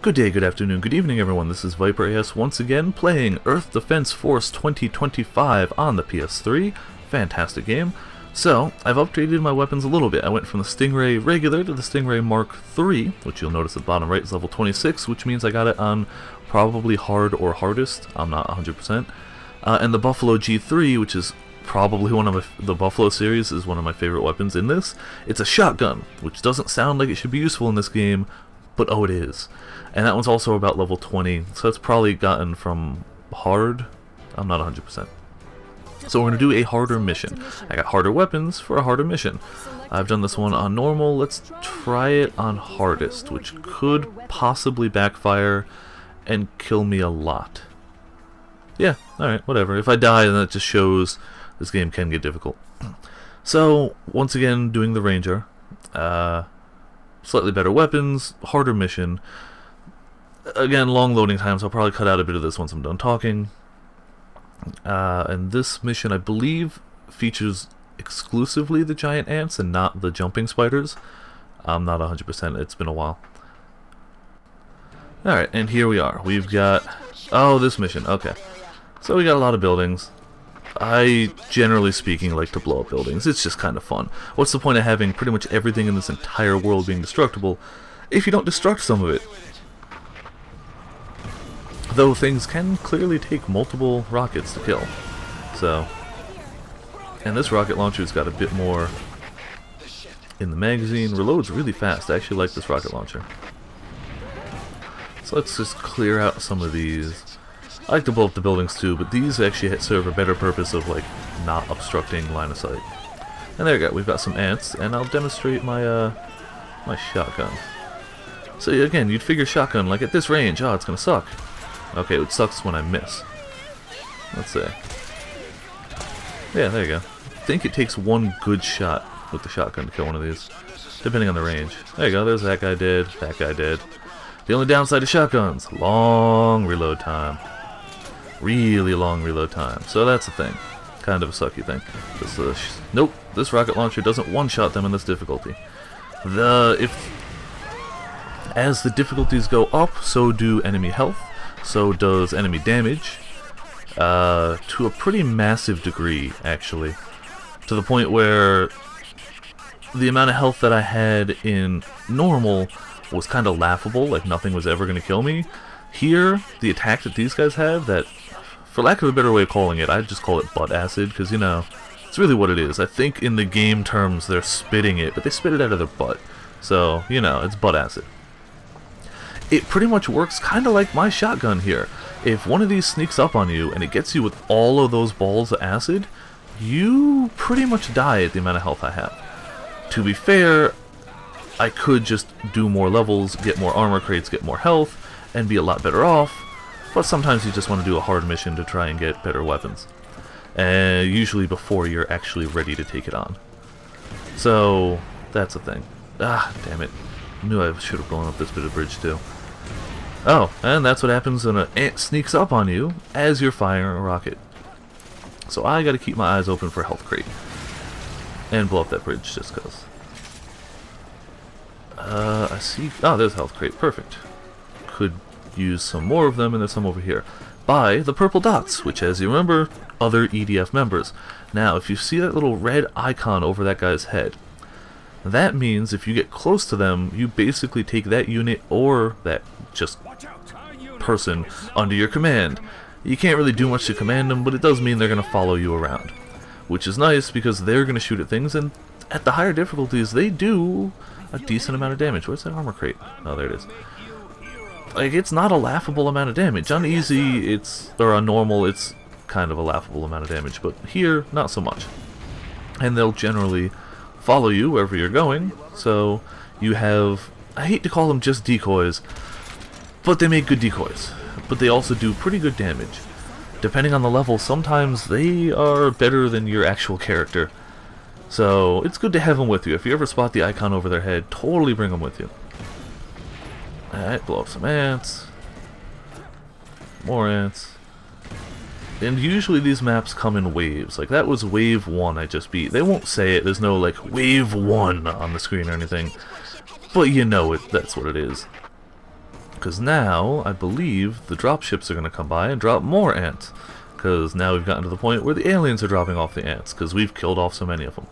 Good day, good afternoon, good evening everyone, this is ViperAS once again playing Earth Defense Force 2025 on the PS3. Fantastic game. So, I've upgraded my weapons a little bit. I went from the Stingray regular to the Stingray Mark III, which you'll notice at the bottom right is level 26, which means I got it on probably hard or hardest, I'm not 100%. And the Buffalo G3, which is probably one of the Buffalo series, is one of my favorite weapons in this. It's a shotgun, which doesn't sound like it should be useful in this game, but oh it is. And that one's also about level 20, so it's probably gotten from hard, I'm not 100%. So we're going to do a harder mission. I got harder weapons for a harder mission. I've done this one on normal, let's try it on hardest, which could possibly backfire and kill me a lot. Yeah, alright, whatever. If I die, then that just shows this game can get difficult. So, once again, doing the Ranger. Slightly better weapons, harder mission. Again, long loading times. I'll probably cut out a bit of this once I'm done talking. And this mission, I believe, features exclusively the giant ants and not the jumping spiders. I'm not 100%, it's been a while. Alright, and here we are. We've got... oh, this mission, okay. So we got a lot of buildings. I, generally speaking, like to blow up buildings. It's just kind of fun. What's the point of having pretty much everything in this entire world being destructible if you don't destruct some of it? Though things can clearly take multiple rockets to kill. So, and this rocket launcher's got a bit more in the magazine. Reloads really fast. I actually like this rocket launcher. So let's just clear out some of these. I like to blow up the buildings too, but these actually serve a better purpose of like not obstructing line of sight. And there we go, we've got some ants, and I'll demonstrate my my shotgun. So again, you'd figure shotgun, like at this range, oh, it's gonna suck. Okay, it sucks when I miss. Let's see. Yeah, there you go. I think it takes one good shot with the shotgun to kill one of these, depending on the range. There you go, there's that guy dead, that guy dead. The only downside to shotguns, long reload time. Really long reload time. So that's the thing. Kind of a sucky thing. Nope, this rocket launcher doesn't one-shot them in this difficulty. As the difficulties go up, so do enemy health, so does enemy damage, to a pretty massive degree, actually. To the point where the amount of health that I had in normal was kind of laughable, like nothing was ever going to kill me. Here, the attack that these guys have, that, for lack of a better way of calling it, I'd just call it butt acid, because, you know, it's really what it is. I think in the game terms they're spitting it, but they spit it out of their butt. So, you know, it's butt acid. It pretty much works kind of like my shotgun here. If one of these sneaks up on you and it gets you with all of those balls of acid, you pretty much die at the amount of health I have. To be fair, I could just do more levels, get more armor crates, get more health, and be a lot better off, but sometimes you just want to do a hard mission to try and get better weapons. Usually before you're actually ready to take it on. So, that's the thing. Ah, damn it. I knew I should have blown up this bit of bridge too. Oh, and that's what happens when an ant sneaks up on you as you're firing a rocket. So I gotta keep my eyes open for a health crate. And blow up that bridge just cause. I see... oh, there's a health crate. Perfect. Could use some more of them, and there's some over here. By the purple dots, which, as you remember, other EDF members. Now, if you see that little red icon over that guy's head, that means if you get close to them, you basically take that unit or that just person under your command. You can't really do much to command them, but it does mean they're going to follow you around. Which is nice, because they're going to shoot at things, and at the higher difficulties, they do a decent amount of damage. Where's that armor crate? Oh, there it is. Like, it's not a laughable amount of damage. On easy, or on normal, it's kind of a laughable amount of damage, but here, not so much. And they'll generally follow you wherever you're going, so you have, I hate to call them just decoys, but they make good decoys. But they also do pretty good damage. Depending on the level, sometimes they are better than your actual character. So, it's good to have them with you. If you ever spot the icon over their head, totally bring them with you. Alright, blow up some ants. More ants. And usually these maps come in waves. Like, that was wave 1 I just beat. They won't say it. There's no, like, wave 1 on the screen or anything. But you know it. That's what it is. Because now, I believe, the dropships are going to come by and drop more ants. Because now we've gotten to the point where the aliens are dropping off the ants, because we've killed off so many of them.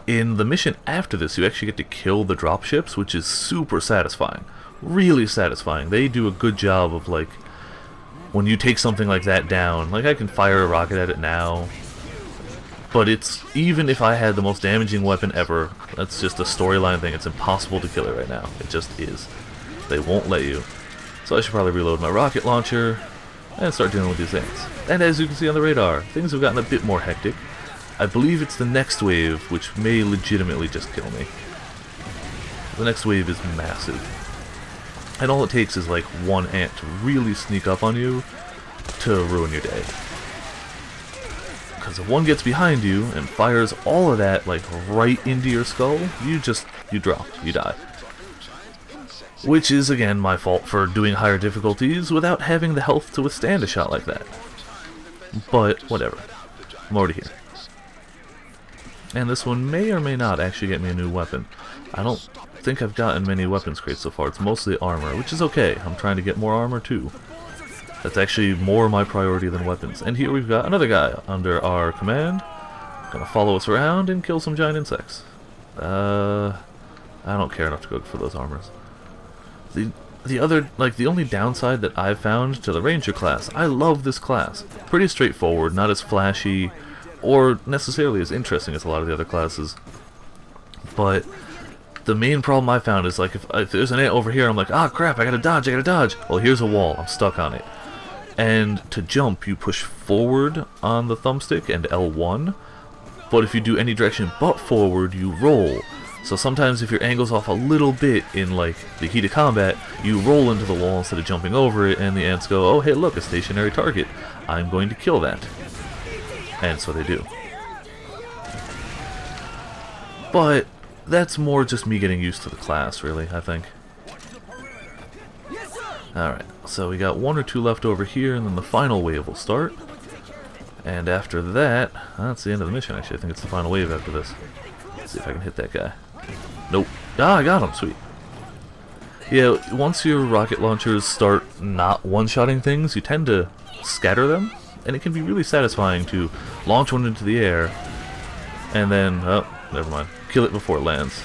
In the mission after this, you actually get to kill the dropships, which is super satisfying. Really satisfying. They do a good job of, like, when you take something like that down, like I can fire a rocket at it now, but it's, even if I had the most damaging weapon ever, that's just a storyline thing, it's impossible to kill it right now. It just is. They won't let you. So I should probably reload my rocket launcher and start dealing with these ants. And as you can see on the radar, things have gotten a bit more hectic. I believe it's the next wave, which may legitimately just kill me. The next wave is massive. And all it takes is like one ant to really sneak up on you to ruin your day. Because if one gets behind you and fires all of that like right into your skull, you drop, you die. Which is again my fault for doing higher difficulties without having the health to withstand a shot like that. But whatever, I'm already here. And this one may or may not actually get me a new weapon. I don't think I've gotten many weapons crates so far. It's mostly armor, which is okay. I'm trying to get more armor too. That's actually more my priority than weapons. And here we've got another guy under our command. Gonna follow us around and kill some giant insects. I don't care enough to go for those armors. The other, like, the only downside that I've found to the Ranger class, I love this class. Pretty straightforward, not as flashy or necessarily as interesting as a lot of the other classes. But the main problem I found is, like, if there's an ant over here, I'm like, ah, crap, I gotta dodge. Well, here's a wall, I'm stuck on it. And to jump, you push forward on the thumbstick and L1, but if you do any direction but forward, you roll. So sometimes if your angle's off a little bit in, like, the heat of combat, you roll into the wall instead of jumping over it, and the ants go, oh, hey, look, a stationary target. I'm going to kill that. And so they do. But that's more just me getting used to the class, really, I think. Alright, so we got one or two left over here, and then the final wave will start. And after that, that's the end of the mission, actually. I think it's the final wave after this. Let's see if I can hit that guy. Nope. Ah, I got him, sweet. Yeah, once your rocket launchers start not one-shotting things, you tend to scatter them, and it can be really satisfying to launch one into the air, and then, oh, never mind, kill it before it lands.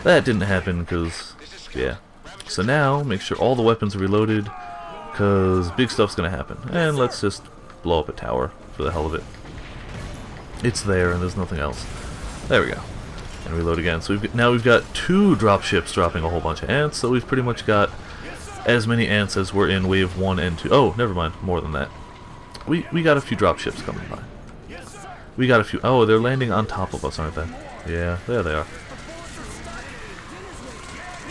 That didn't happen, because, yeah. So now, make sure all the weapons are reloaded, because big stuff's gonna happen. And let's just blow up a tower, for the hell of it. It's there, and there's nothing else. There we go. And reload again. So now we've got 2 dropships dropping a whole bunch of ants, so we've pretty much got as many ants as were in wave 1 and 2. Oh, never mind, more than that. We got a few dropships coming by. We got a few. Oh, they're landing on top of us, aren't they? Yeah, there they are.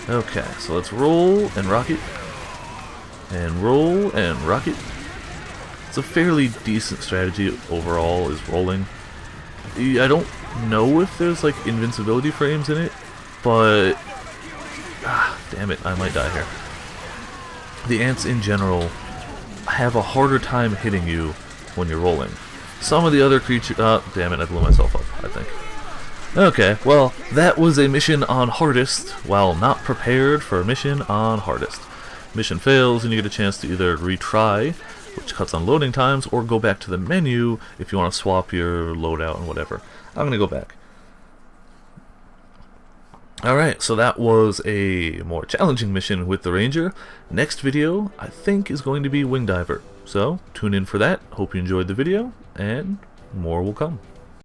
Okay, so let's roll and rocket. And roll and rocket. It's a fairly decent strategy overall, is rolling. I don't know if there's like invincibility frames in it, but damn it, I might die here. The ants in general have a harder time hitting you when you're rolling. Some of the other creatures, damn it, I blew myself up, I think. Okay, well, that was a mission on hardest, while not prepared for a mission on hardest. Mission fails and you get a chance to either retry, which cuts on loading times, or go back to the menu if you want to swap your loadout and whatever. I'm going to go back. Alright, so that was a more challenging mission with the Ranger. Next video, I think, is going to be Wing Diver. So, tune in for that. Hope you enjoyed the video, and more will come.